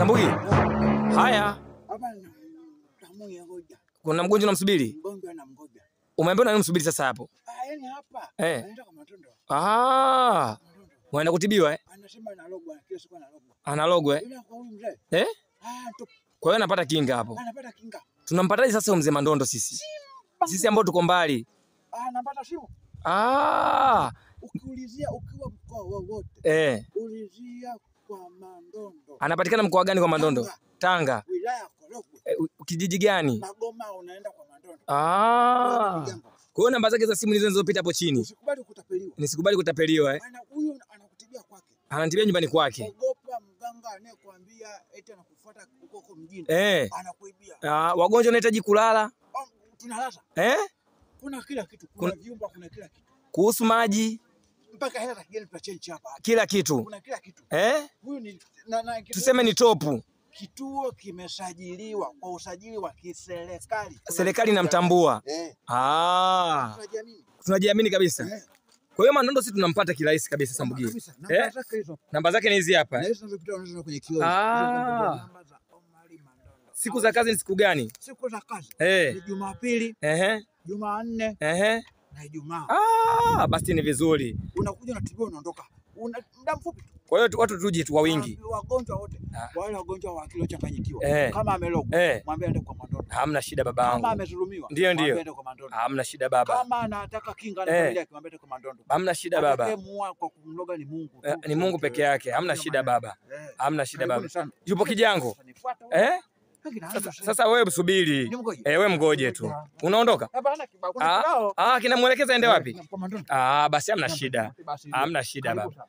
Sambuki. Haya. Hapa namuya ngoja. Kuna mgonjwa unamsubiri? Mgonjwa anamgoja. Umeambiwa nani msubiri sasa hapo? Yaani hapa. Anaenda kwa Matondo. Waenda kutibiwa Anasema analogwa, kila siku analogwa. Analogwa Ila kwa huyu mzee. Kwa hiyo anapata kinga hapo. Anapata kinga. Tunampataje sasa mzee Mandondo sisi? Sisi ambao tuko mbali. Anapata simu. Ukiulizia ukiwa mkoa wowote. Ulizia kwa Mandondo. Anapatikana mkoa gani kwa Mandondo? Tanga. Wilaya Korogwe. Kijiji gani? Magoma unaenda kwa Mandondo. Kwa hiyo namba zake za simu zilizopita hapo chini. Usikubali kutapeliwa. Nisikubali kutapeliwa Huyu anakutibia kwake. Anatibia nyumbani kwake. Ogopa mganga anayekwambia eti anakufuata huko mjini. Anakuibia. Wagonjwa wanahitaji kulala. Tunalaza. Kuna kila kitu, kuna vyumba, kuna kila kitu. Kuhusu maji mpaka hela za kigeni tutachange hapa. Kila kitu. Kuna kila kitu. Huyu ni tuseme ni topu. Kituo kimesajiliwa kwa usajili wa kiserikali. Serikali inamtambua. Tunajiamini kabisa. Kwa hiyo Mandondo sisi tunampata kirahisi kabisa Sambuki. Namba zake ni hizi hapa. Na hizo zinapita unaweza kwenye kioo. Siku za kazi ni siku gani? Siku za kazi ni Jumapili, Jumanne, na Ijumaa. Basi ni vizuri. Unakuja unatibiwa unaondoka. Muda mfupi. Kwa hiyo watu tuje tu wa wingi. Wagonjwa wote. Wale wagonjwa wa akili changanyikiwa. Kama amelogwa, mwambie aende kwa Mandondo. Hamna shida baba yangu. Kama amezulumiwa, mwambie aende kwa Mandondo. Hamna shida baba. Kama anataka kinga na familia yake, mwambie aende kwa Mandondo. Hamna shida baba. Atakayemua kwa kumloga ni Mungu. Ni Mungu peke yake. Hamna shida baba. Hamna shida baba. Yupo Kijango. Sasa wewe subiri. Wewe mgoje tu. Unaondoka? Kinamuelekeza ende wapi? Basi hamna shida. Hamna shida baba.